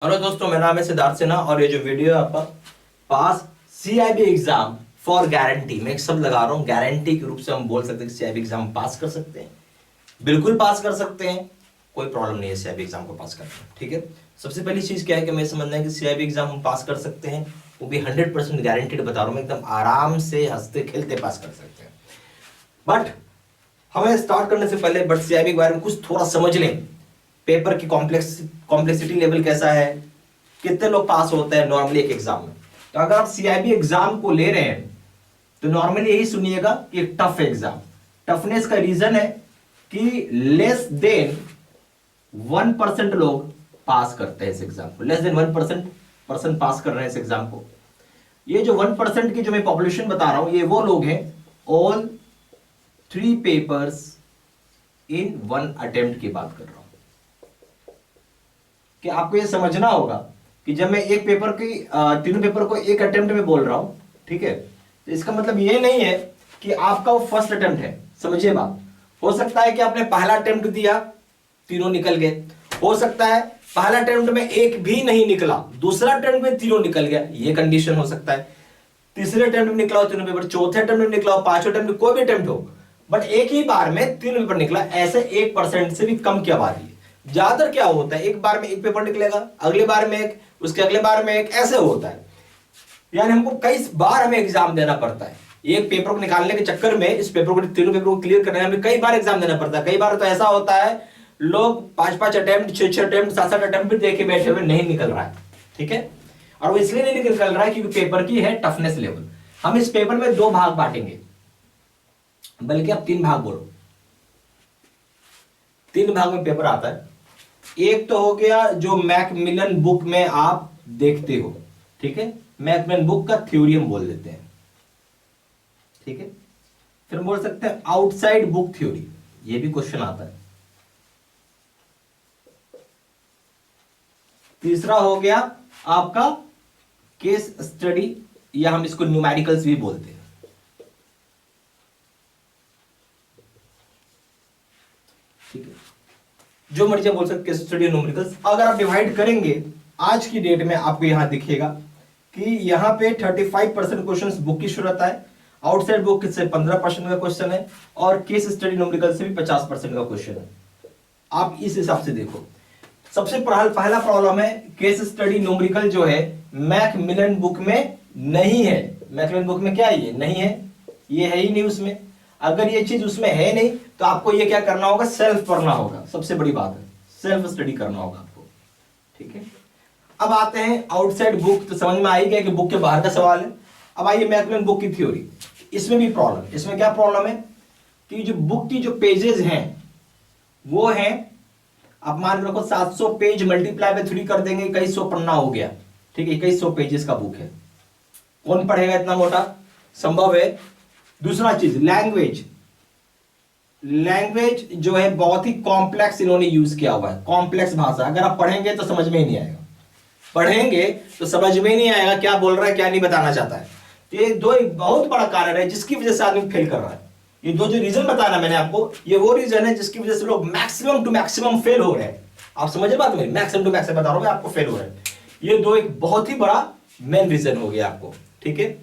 Hello दोस्तों, मेरा नाम है सिद्धार्थ सिन्हा और ये जो वीडियो है आपका पास सीआईबी एग्जाम फॉर गारंटी, मैं एक शब्द लगा रहा हूँ गारंटी के रूप से हम बोल सकते हैं कि सीआईबी एग्जाम पास कर सकते हैं। बिल्कुल पास कर सकते हैं, कोई प्रॉब्लम नहीं है सीआईबी एग्जाम को पास करना। ठीक है, सबसे पहली चीज क्या है कि हमें समझना है कि सीआईबी एग्जाम हम पास कर सकते हैं, वो भी 100% गारंटीड बता रहा हूँ मैं, एकदम आराम से हंसते खेलते पास कर सकते हैं। बट हमें स्टार्ट करने से पहले सीआईबी के बारे में कुछ थोड़ा समझ लें। पेपर की कॉम्प्लेक्सिटी लेवल कैसा है, कितने लोग पास होते हैं नॉर्मली एक एग्जाम में। तो अगर आप सीआईबी एग्जाम को ले रहे हैं तो नॉर्मली यही सुनिएगा कि टफ एग्जाम। टफनेस का रीजन है कि लेस देन 1% लोग पास करते हैं इस एग्जाम को, लेस देन 1% पर्सन पास कर रहे हैं इस एग्जाम को। ये जो 1% की जो मैं पॉपुलेशन बता रहा हूं, ये वो लोग हैं ऑल 3 पेपर्स इन 1 अटेम्प्ट की बात कर रहा हूं। कि आपको ये समझना होगा कि जब मैं एक पेपर की तीनों पेपर को एक अटेम्प्ट में बोल रहा हूं, ठीक है, तो इसका मतलब ये नहीं है कि आपका वो फर्स्ट अटेम्प्ट है। समझिए बात, हो सकता है कि आपने पहला अटेम्प्ट दिया, तीनों निकल गए। हो सकता है पहला अटेम्प्ट में एक भी नहीं निकला, दूसरा अटेम्प्ट में तीनों निकल गया, ये कंडीशन हो सकता है। तीसरे अटेम्प्ट में निकला हो तीनों पेपर, चौथे अटेम्प्ट में निकला हो, पांचवें अटेम्प्ट में, कोई भी अटेम्प्ट हो, बट एक ही बार में तीनों पेपर निकला, ऐसे 1% से भी कम की आबादी है। ज्यादातर क्या होता है, एक बार में एक पेपर निकलेगा, अगले बार में एक, उसके अगले बार में एक, ऐसे होता है। यानी हमको कई बार हमें एग्जाम देना पड़ता है। एक पेपर को निकालने के चक्कर में, इस पेपर को, तीनों पेपर को क्लियर करने में हमें कई बार एग्जाम देना पड़ता है। कई बार तो ऐसा होता है लोग 5-5 अटेम्प्ट, 6-6 अटेम्प्ट, 7-7 अटेम्प्ट भी देके बैठे हुए नहीं निकल रहा है। ठीक है, और वो इसलिए नहीं निकल रहा है क्योंकि पेपर की है टफनेस लेवल। हम इस पेपर में 2 भाग बांटेंगे, बल्कि आप 3 भाग बोलो, 3 भाग में पेपर आता है। एक तो हो गया जो मैकमिलन बुक में आप देखते हो, ठीक है, मैकमिलन बुक का थ्योरी हम बोल देते हैं, ठीक है। फिर बोल सकते हैं आउटसाइड बुक थ्योरी, ये भी क्वेश्चन आता है। तीसरा हो गया आपका केस स्टडी, या हम इसको न्यूमेरिकल्स भी बोलते हैं, ठीक है, जो मर्जी बोल सकते केस स्टडी न्यूमेरिकल्स। अगर आप डिवाइड करेंगे आज की डेट में, आपको यहां दिखेगा कि यहां पे 35% क्वेश्चंस बुक की जरूरत है, आउटसाइड बुक से 15% का क्वेश्चन है, और केस स्टडी न्यूमेरिकल से भी 50% का क्वेश्चन है। आप इस हिसाब से देखो। सबसे पहला प्रॉब्लम है, केस स्टडी न्यूमेरिकल जो है मैकमिलन बुक में नहीं है। मैकमिलन बुक में क्या है, ये नहीं है, ये है ही नहीं उसमें। अगर ये चीज उसमें है नहीं तो आपको ये क्या करना होगा, सेल्फ पढ़ना होगा। सबसे बड़ी बात है, सेल्फ स्टडी करना होगा आपको, ठीक है। अब आते हैं आउटसाइड बुक, तो समझ में आ ही गया कि बुक के बाहर का सवाल है। अब आइए मैकमिलन बुक की थ्योरी, इसमें भी प्रॉब्लम। इसमें क्या प्रॉब्लम है कि जो बुक की जो पेजेस हैं वो है, आप मान रखो 700 पेज मल्टीप्लाई बाय 3 कर देंगे, 2100 पन्ना हो गया, ठीक है, 2100 पेजेस का बुक है। कौन पढ़ेगा इतना मोटा, संभव है। दूसरा चीज लैंग्वेज, लैंग्वेज जो है बहुत ही कॉम्प्लेक्स इन्होंने यूज किया हुआ है, कॉम्प्लेक्स भाषा। अगर आप पढ़ेंगे तो समझ में ही नहीं आएगा, पढ़ेंगे तो समझ में ही नहीं आएगा क्या बोल रहा है, क्या नहीं बताना चाहता है। तो ये दो एक बहुत बड़ा कारण है जिसकी वजह से आदमी फेल कर रहा है। ये 2 जो रीजन बताया मैंने आपको, ये वो रीजन है जिसकी वजह से लोग मैक्सिमम टू मैक्सिमम फेल हो रहे हैं। आप समझे बात मेरी, मैक्सिमम टू मैक्सिमम बता रहा हूं मैं आपको, फेल हो रहे हैं। ये 2 एक बहुत ही बड़ा मेन रीजन हो गया आपको, ठीक है।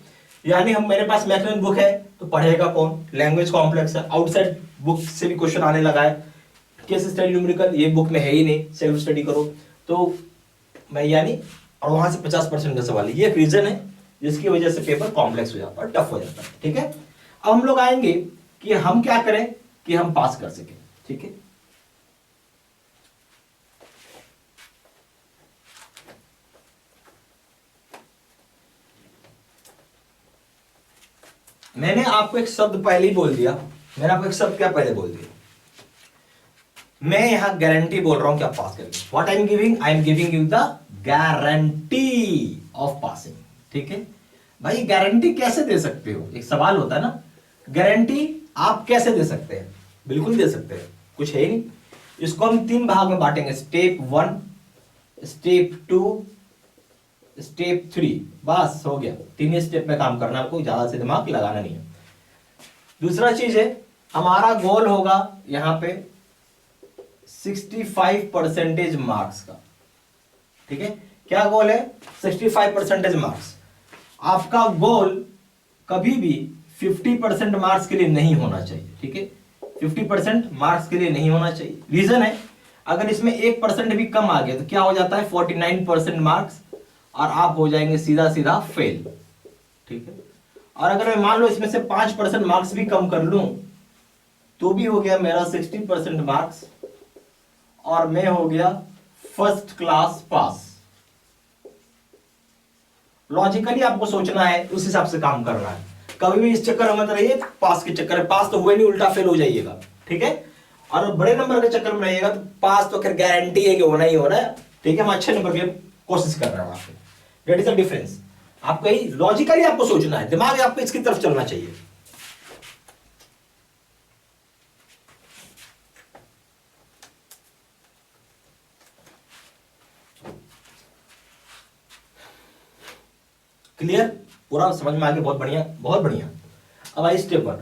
यानी हम, मेरे पास मैकमिलन बुक है तो पढ़ेगा कौन, लैंग्वेज कॉम्प्लेक्स है, आउटसाइड बुक से भी क्वेश्चन आने लगा है, केस स्टडी न्यूमेरिकल ये बुक में है ही नहीं, सेल्फ स्टडी करो तो मैं, यानी, और वहां से 50% का सवाल है। ये एक रीजन है जिसकी वजह से पेपर कॉम्प्लेक्स हो जाता है, टफ हो जाता है, ठीक है। अब हम लोग आएंगे कि हम क्या करें कि हम पास कर सके, ठीक है। मैंने आपको एक शब्द पहले ही बोल दिया, मैंने आपको एक शब्द क्या पहले बोल दिया, मैं यहां गारंटी बोल रहा हूं कि आप पास करेंगे। What I am giving, I am giving you the guarantee of passing, ठीक है। भाई गारंटी कैसे दे सकते हो, एक सवाल होता है ना, गारंटी आप कैसे दे सकते हैं, बिल्कुल दे सकते हैं, कुछ है ही नहीं। इसको हम 3 भाग में बांटेंगे, स्टेप 1, स्टेप 2, स्टेप 3, बस हो गया। 3 ही स्टेप में काम करना है, आपको ज्यादा से दिमाग लगाना नहीं है। दूसरा चीज है, हमारा गोल होगा यहां पे 65% मार्क्स का, ठीक है, क्या गोल है? 65% मार्क्स। आपका गोल कभी भी 50% मार्क्स के लिए नहीं होना चाहिए, ठीक है, 50% मार्क्स के लिए नहीं होना चाहिए। रीजन है, अगर इसमें 1% भी कम आ गया तो क्या हो जाता है? 49% मार्क्स, और आप हो जाएंगे सीधा सीधा फेल, ठीक है। और अगर मैं मान लो इसमें से 5% मार्क्स भी कम कर लूं तो भी हो गया मेरा 60% मार्क्स, और मैं हो गया फर्स्ट क्लास पास। लॉजिकली आपको सोचना है, उस हिसाब से काम करना है। कभी भी इस चक्कर में मत रहिए पास के चक्कर में, पास तो हुए नहीं, उल्टा फेल हो जाइएगा, ठीक है। और बड़े नंबर के चक्कर में रहिएगा तो पास तो खैर गारंटी है कि होना ही होना है, ठीक है। हम अच्छे नंबर के लिए कोशिश कर रहे हैं वहां पे, दैट इज द डिफरेंस। आपको ही लॉजिकली आपको सोचना है, दिमाग आपको इसकी तरफ चलना चाहिए। क्लियर? पूरा समझ में आ गया? बहुत बढ़िया, बहुत बढ़िया। अब आई स्टेप 1।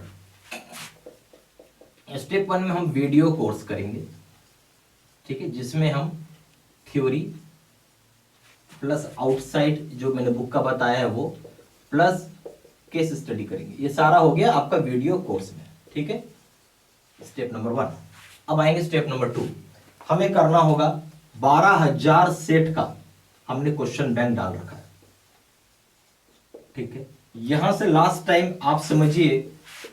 स्टेप 1 में हम वीडियो कोर्स करेंगे, ठीक है, जिसमें हम थ्योरी प्लस आउटसाइड जो मैंने बुक का बताया है वो, प्लस केस स्टडी करेंगे। ये सारा हो गया आपका वीडियो कोर्स में, ठीक है, स्टेप नंबर 1। अब आएंगे स्टेप नंबर 2। हमें करना होगा 12,000 सेट का हमने क्वेश्चन बैंक डाल रखा है, ठीक है। यहां से लास्ट टाइम आप समझिए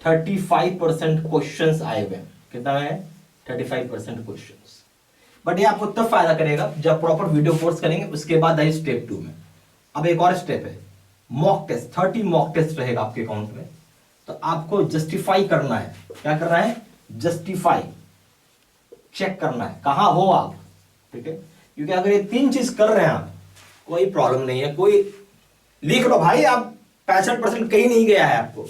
35% क्वेश्चंस आए हुए हैं। कितना है? 35% क्वेश्चंस। बट ये आपको तब फायदा करेगा जब प्रॉपर वीडियो कोर्स करेंगे। उसके बाद आई स्टेप 2 में। अब एक और स्टेप है, मॉक टेस्ट। 30 मॉक टेस्ट रहेगा आपके अकाउंट में, तो आपको जस्टिफाई करना है। क्या करना है? जस्टिफाई, चेक करना है कहां हो आप, ठीक है। क्योंकि अगर ये 3 चीज कर रहे हैं आप, कोई प्रॉब्लम नहीं है, कोई लिख लो भाई, आप 65% कहीं नहीं गया है आपको,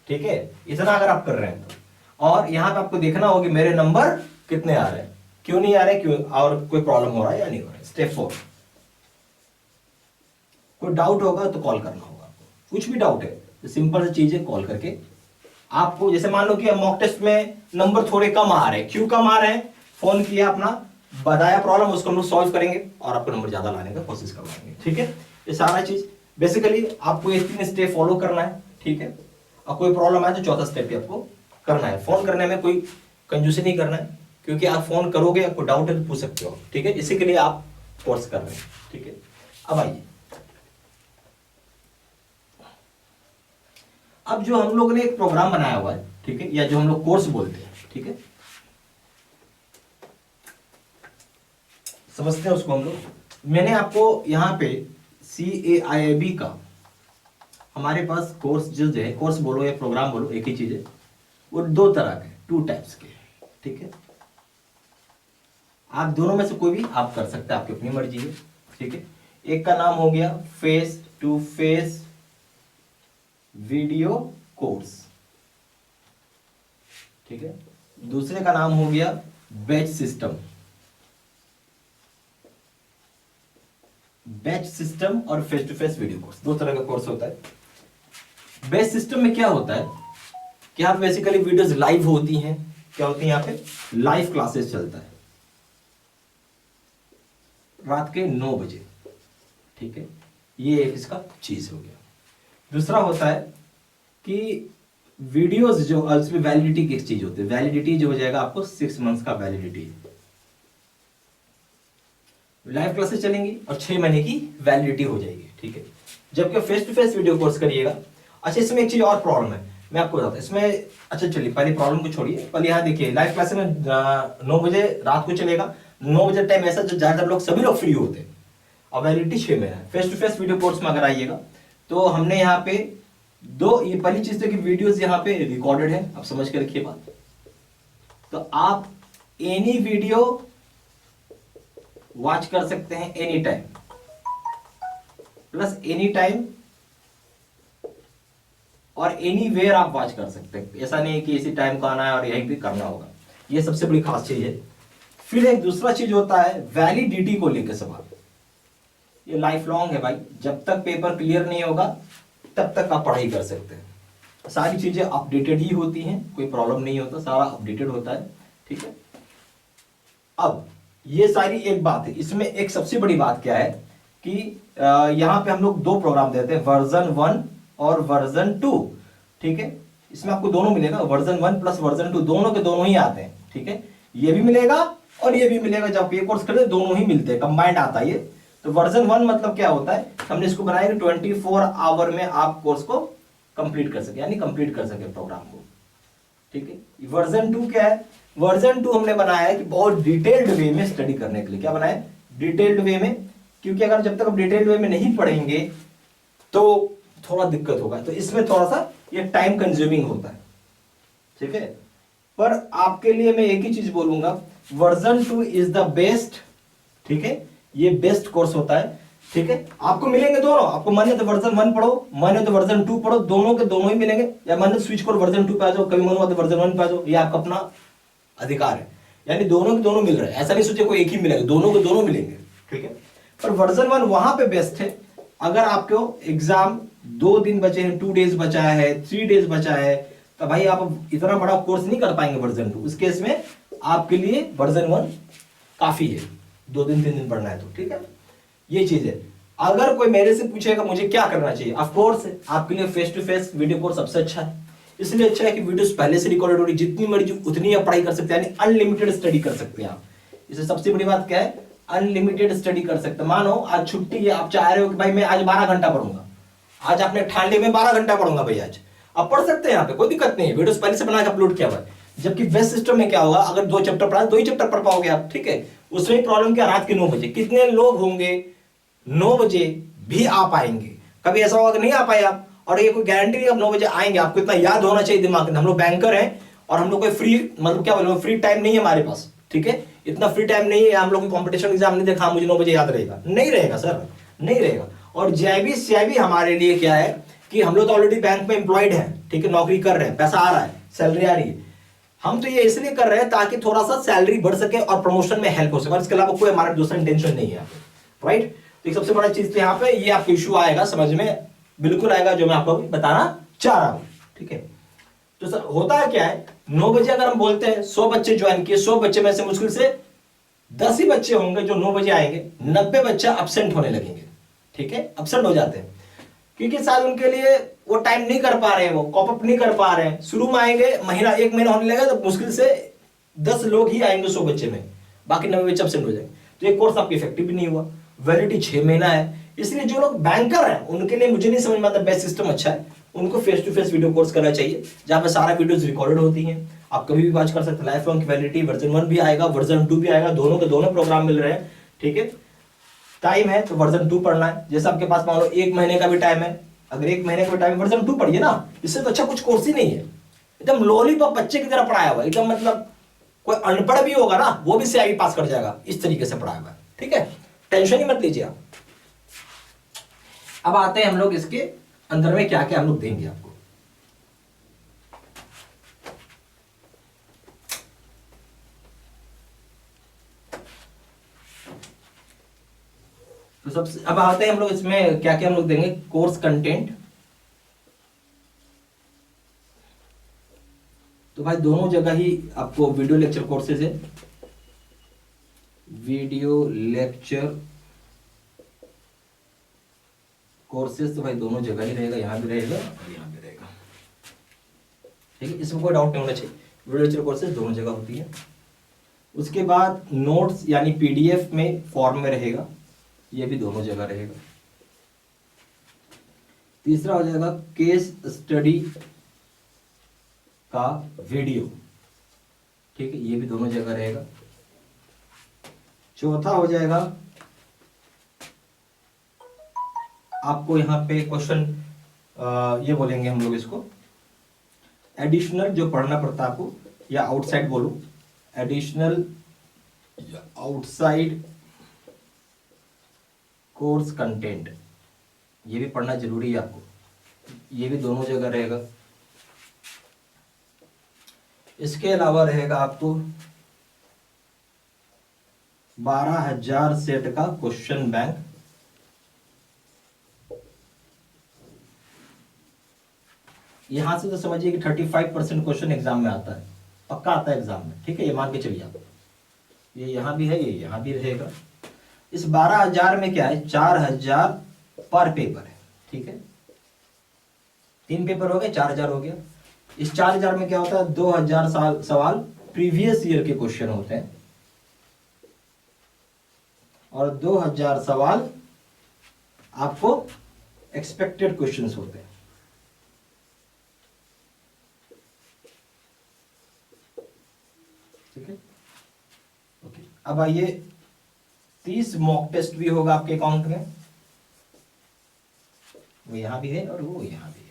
ठीक है, इतना अगर आप कर रहे हैं तो। और यहां पे आपको देखना होगा कि मेरे नंबर कितने आ रहे हैं, क्यों नहीं आ रहे, क्यों, और कोई प्रॉब्लम हो रहा है या नहीं हो रहा है। स्टेप 4, कोई डाउट होगा तो कॉल करना होगा आपको। कुछ भी डाउट है तो सिंपल सी चीज है, कॉल करके आपको, जैसे मान लो कि मॉक टेस्ट में नंबर थोड़े कम आ रहे हैं, क्यों कम आ रहे हैं, फोन किया अपना, बताया प्रॉब्लम, उसको हम लोग सॉल्व करेंगे और आपको नंबर ज्यादा लाने का कोशिश करवाएंगे, ठीक है। ये सारा चीज बेसिकली आपको ये 3 स्टेप फॉलो करना है, ठीक है। और कोई प्रॉब्लम आए तो चौथा स्टेप भी आपको करना है। फोन करने में कोई कंजूसी नहीं करना है, क्योंकि आप फोन करोगे, आपको डाउट है तो पूछ सकते हो, ठीक है। इसी के लिए आप कोर्स कर रहे हैं, ठीक है। अब आइए, अब जो हम लोग ने एक प्रोग्राम बनाया हुआ है, ठीक है, या जो हम लोग कोर्स बोलते हैं, ठीक है, समझते हैं उसको हम लोग। मैंने आपको यहाँ पे CAIIB का हमारे पास कोर्स जो है, कोर्स बोलो या प्रोग्राम बोलो, एक ही चीज है, वो 2 तरह के, 2 टाइप्स के, ठीक है। आप दोनों में से कोई भी आप कर सकते हैं, आपकी अपनी मर्जी है, ठीक है। एक का नाम हो गया face to face video course, ठीक है। दूसरे का नाम हो गया बैच सिस्टम। बैच सिस्टम और face to face video course, 2 तरह का कोर्स होता है। बैच सिस्टम में क्या होता है कि यहाँ पे बेसिकली वीडियोस लाइव होती हैं। क्या होती है? यहाँ पे लाइव क्लासेस चलता है रात के 9 बजे, ठीक है। ये एक इसका चीज हो गया। दूसरा होता है कि वीडियोस जो उसमें वैलिडिटी की चीज होती है, वैलिडिटी जो हो जाएगा आपको 6 मंथ्स का वैलिडिटी, लाइव क्लासेस चलेंगी और 6 महीने की वैलिडिटी हो जाएगी, ठीक है। जबकि face to face video course करिएगा, अच्छा इसमें एक चीज और प्रॉब्लम है, मैं आपको बताता हूं इसमें। अच्छा चलिए पहले प्रॉब्लम को छोड़िए, पहले यहाँ देखिए, लाइव क्लास में 9 बजे रात को चलेगा। 9 बजे टाइम ऐसा जो ज्यादातर लोग, सभी लोग फ्री होते हैं, और वैलिडिटी 6 महीना है। Face to face video course में अगर आइएगा तो हमने यहाँ पे 2, ये पहली चीज है कि वीडियोस यहाँ पे रिकॉर्डेड है, आप समझ के रखिए बात। तो आप एनी वीडियो वॉच कर सकते हैं any time, plus any time और एनी वेयर आप वॉच कर सकते हैं। ऐसा नहीं है कि इसी टाइम का आना है और यहीं पे करना होगा, ये सबसे बड़ी खास चीज है। फिर एक दूसरा चीज होता है वैलिडिटी को लेकर सवाल, ये लाइफ लॉन्ग है भाई, जब तक पेपर क्लियर नहीं होगा तब तक आप पढ़ाई कर सकते हैं। सारी चीजें अपडेटेड ही होती हैं, कोई प्रॉब्लम नहीं होता, सारा अपडेटेड होता है, ठीक है। अब ये सारी एक बात है। इसमें एक सबसे बड़ी बात क्या है कि यहाँ पे हम लोग दो प्रोग्राम देते हैं, वर्जन 1 और वर्जन 2। ठीक है, इसमें आपको दोनों मिलेगा, वर्जन 1 प्लस वर्जन 2 दोनों के दोनों ही आते हैं। ठीक है, ये भी मिलेगा और ये भी मिलेगा। जब ये कोर्स खरीदे दोनों ही मिलते हैं, कंबाइंड आता है ये। तो वर्जन 1 मतलब क्या होता है, हमने इसको बनाया कि 24 आवर में आप कोर्स को कंप्लीट कर सके, यानी कंप्लीट कर सके प्रोग्राम को। ठीक है, वर्जन 2 क्या है, वर्जन 2 हमने बनाया है कि बहुत डिटेल्ड वे में स्टडी करने के लिए। क्या बनाया, डिटेल्ड वे में, क्योंकि अगर जब तक आप डिटेल्ड वे में नहीं पढ़ेंगे तो थोड़ा दिक्कत होगा। तो इसमें थोड़ा सा ये टाइम कंज्यूमिंग होता है। ठीक है, पर आपके लिए मैं एक ही चीज बोलूंगा, वर्जन 2 इज द बेस्ट। ठीक है, ये बेस्ट कोर्स होता है। ठीक है, आपको मिलेंगे दोनों, आपको मन है तो वर्जन 1 पढ़ो, मन है तो वर्जन 2 पढ़ो, दोनों के दोनों ही मिलेंगे। या मन है स्विच करो वर्जन 2 पे आ जाओ, कभी मन हुआ तो वर्जन 1 पे आ जाओ, ये आपका अपना अधिकार है। यानी दोनों के दोनों मिल रहे हैं, ऐसा नहीं सोचे कोई एक ही मिलेगा, दोनों के दोनों मिलेंगे। ठीक है, पर वर्जन 1 वहां पे बेस्ट है अगर आपको एग्जाम 2 दिन बचे हैं, 2 डेज बचा है, 3 डेज बचा है, तो भाई आप इतना बड़ा कोर्स नहीं कर पाएंगे वर्जन 2। उस केस में आपके लिए वर्जन 1 काफी है, 2 दिन 3 दिन पढ़ना है तो। ठीक है, ये चीज है। अगर कोई मेरे से पूछेगा मुझे क्या करना चाहिए, ऑफ कोर्स आपके लिए face to face video course सबसे अच्छा है। इसलिए अच्छा है कि वीडियोस पहले से रिकॉर्डेड हो रही, जितनी मर्जी उतनी आप पढ़ाई कर सकते हैं, यानी अनलिमिटेड स्टडी कर सकते हैं आप। इससे सबसे बड़ी बात क्या है, अनलिमिटेड स्टडी कर सकते हैं। मानो आज छुट्टी है, आप चाह रहे हो कि भाई मैं आज 12 घंटा पढ़ूंगा, आज आपने ठान लिया मैं 12 घंटा पढ़ूंगा भाई आज, आप पढ़ सकते हैं, यहाँ पे कोई दिक्कत नहीं है। वीडियोस पहले से बना के अपलोड किया हुआ है। जबकि वेस्ट सिस्टम में क्या होगा, अगर 2 चैप्टर पढ़ा 2 ही चैप्टर पढ़ पाओगे आप। ठीक है, उसमें प्रॉब्लम क्या, रात के 9 बजे कितने लोग होंगे 9 बजे भी आ पाएंगे। कभी ऐसा होगा कि नहीं आ पाए आप, और ये कोई गारंटी नहीं आप 9 बजे आएंगे। आपको इतना याद होना चाहिए दिमाग में, हम लोग बैंकर हैं और हम लोग कोई फ्री, मतलब क्या बोलूं, फ्री टाइम नहीं है हमारे पास। ठीक है, इतना फ्री टाइम नहीं है, हम लोग कॉम्पिटिशन एग्जाम नहीं देखा मुझे 9 बजे याद रहेगा, नहीं रहेगा सर, नहीं रहेगा। और जेबी सीआईबी हमारे लिए क्या है कि हम लोग तो ऑलरेडी बैंक में एम्प्लॉयड हैं। ठीक है, नौकरी कर रहे हैं, पैसा आ रहा है, सैलरी आ रही है। हम तो ये इसलिए कर रहे हैं ताकि थोड़ा सा सैलरी बढ़ सके और प्रमोशन में हेल्प हो सके, इसके अलावा कोई हमारा दूसरा इंटेंशन नहीं है। राइट, तो एक सबसे बड़ा चीज तो यहाँ पे ये आपको इशू आएगा, समझ में बिल्कुल आएगा, जो मैं आपको बताना चाह रहा हूं। ठीक है, तो सर होता है क्या है, 9 बजे अगर हम बोलते हैं 100 बच्चे ज्वाइन किए, 100 बच्चे में से मुश्किल से 10 ही बच्चे होंगे जो 9 बजे आएंगे, 90 बच्चे अब्सेंट होने लगेंगे। ठीक है, अब्सेंट हो जाते हैं क्योंकि शायद उनके लिए वो टाइम नहीं कर पा रहे हैं, वो कॉप अप नहीं कर पा रहे हैं। शुरू में आएंगे, महीना 1 महीना होने लगेगा तो मुश्किल से 10 लोग ही आएंगे 100 बच्चे में, बाकी 90 बच्चे अब्सेंट हो जाएंगे। तो ये कोर्स आपकी इफेक्टिव भी नहीं हुआ। वैलिडिटी 6 महीना है, इसलिए जो लोग बैंकर हैं उनके लिए मुझे नहीं समझ में आता बेस्ट सिस्टम अच्छा है। उनको face to face video course करना चाहिए, जहां पे सारा वीडियोस रिकॉर्डेड होती हैं, आप कभी भी वॉच कर सकते हैं। लाइफ लॉन्ग की वैलिडिटी, वर्जन 1 भी आएगा, वर्जन 2 भी आएगा, दोनों के दोनों प्रोग्राम मिल रहे हैं। ठीक है, टाइम है तो वर्जन 2 पढ़ना है। जैसे आपके पास मान लो 1 महीने का भी टाइम है, अगर 1 महीने का टाइम वर्जन 2 पढ़िए ना, इससे तो अच्छा कुछ कोर्स ही नहीं है। एकदम लॉलीपॉप बच्चे की तरह पढ़ाया हुआ, एकदम मतलब कोई अनपढ़ भी होगा ना वो भी सीआईबी पास कर जाएगा, इस तरीके से पढ़ाया हुआ है। ठीक है, टेंशन ही मत लीजिए आप। अब आते हैं हम लोग इसके अंदर में क्या क्या हम लोग देंगे आपको। तो सबसे अब आते हैं हम लोग इसमें क्या क्या हम लोग देंगे, कोर्स कंटेंट। तो भाई दोनों जगह ही आपको वीडियो लेक्चर कोर्सेज है, वीडियो लेक्चर कोर्सेज तो भाई दोनों जगह ही रहेगा, यहां भी रहेगा और यहां भी रहेगा। ठीक है, इसमें कोई डाउट नहीं होना चाहिए, वीडियो लेक्चर कोर्सेज दोनों जगह होती है। उसके बाद नोट्स यानी पीडीएफ में फॉर्म में रहेगा, ये भी दोनों जगह रहेगा। तीसरा हो जाएगा केस स्टडी का वीडियो। ठीक है, ये भी दोनों जगह रहेगा। चौथा हो जाएगा आपको यहां पे क्वेश्चन, ये बोलेंगे हम लोग इसको एडिशनल, जो पढ़ना पड़ता है आपको, या आउटसाइड बोलो, एडिशनल आउटसाइड कोर्स कंटेंट, ये भी पढ़ना जरूरी है आपको, ये भी दोनों जगह रहेगा। इसके अलावा रहेगा आपको 12,000 सेट का क्वेश्चन बैंक। यहां से तो समझिए कि 35% क्वेश्चन एग्जाम में आता है, पक्का आता है एग्जाम में। ठीक है, ये मान के चलिए आप, ये यहाँ भी है, ये यहाँ भी रहेगा। इस 12,000 में क्या है, 4,000 पर पेपर है, ठीक है। 3 पेपर हो गए, 4,000 हो गया। इस 4,000 में क्या होता है, 2,000 सवाल प्रीवियस ईयर के क्वेश्चन होते हैं और 2,000 सवाल आपको एक्सपेक्टेड क्वेश्चंस होते हैं। ठीक है, ओके। अब आइए, 30 मॉक टेस्ट भी होगा आपके अकाउंट में, वो यहां भी है और वो यहां भी है।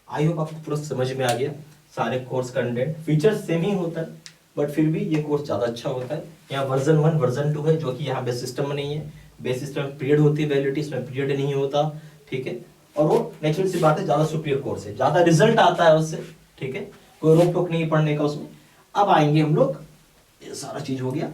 आई होप आपको पूरा समझ में आ गया। सारे कोर्स कंटेंट फीचर्स सेम ही होता है, बट फिर भी ये कोर्स ज़्यादा अच्छा होता है। यहाँ वर्जन 1 वर्जन 2 है, जो कि यहाँ बेस सिस्टम में नहीं है। बेस सिस्टम में पीरियड होती है, वैलिडिटी, इसमें पीरियड नहीं होता, ठीक है। और वो नेचुरल सी बात है, ज़्यादा सुपीरियर कोर्स है, ज़्यादा रिजल्ट आता है उससे, ठीक है। कोई रोक टोक नहीं पढ़ने का उसमें। अब आएंगे हम लोग, ये सारा चीज हो गया।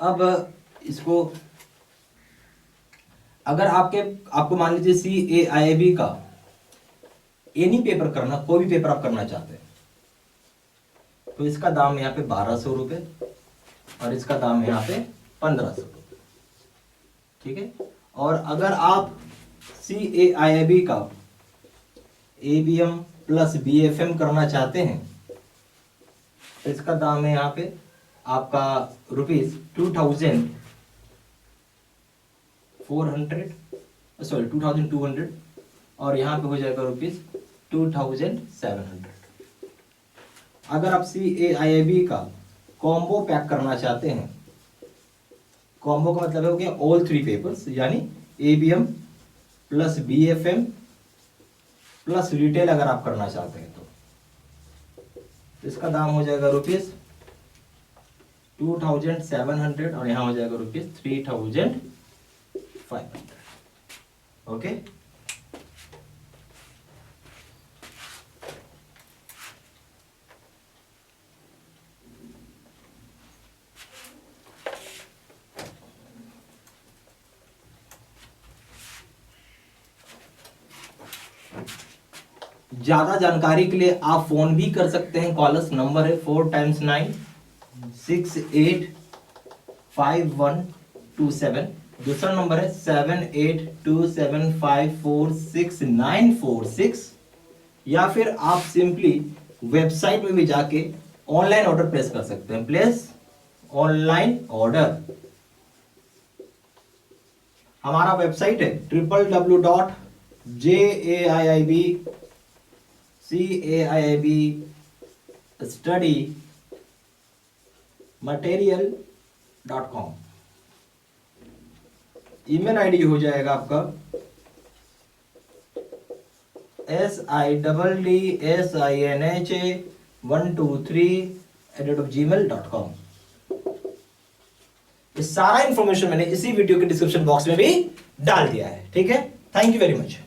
अब इसको अगर आपको मान लीजिए CAIIB का एनी पेपर करना, कोई भी पेपर आप करना चाहते हैं, तो इसका दाम यहाँ पे 1,200 रुपये और इसका दाम यहाँ पे 1,500 रुपये, ठीक है। और अगर आप CAIIB का ABM प्लस BFM करना चाहते हैं, तो इसका दाम है यहाँ पे आपका ₹2,200 और यहाँ पे हो जाएगा ₹2,700। अगर आप CAIIB का कॉम्बो पैक करना चाहते हैं, कॉम्बो का मतलब हो गया ऑल 3 पेपर्स, यानी ABM plus BFM plus retail अगर आप करना चाहते हैं तो इसका दाम हो जाएगा ₹2,700 और यहाँ हो जाएगा ₹3,500। ओके, ज्यादा जानकारी के लिए आप फोन भी कर सकते हैं। कॉलर्स नंबर है 4 × 9 685127। दूसरा नंबर है 7827546946, या फिर आप सिंपली वेबसाइट में भी जाके ऑनलाइन ऑर्डर प्लेस कर सकते हैं। प्लेस ऑनलाइन ऑर्डर, हमारा वेबसाइट है www.JAIIBCAIIBstudymaterial.com। ईमेल आईडी हो जाएगा आपका SIDDSINHA123@gmail.com। ये सारा इंफॉर्मेशन मैंने इसी वीडियो के डिस्क्रिप्शन बॉक्स में भी डाल दिया है, ठीक है। Thank you very much.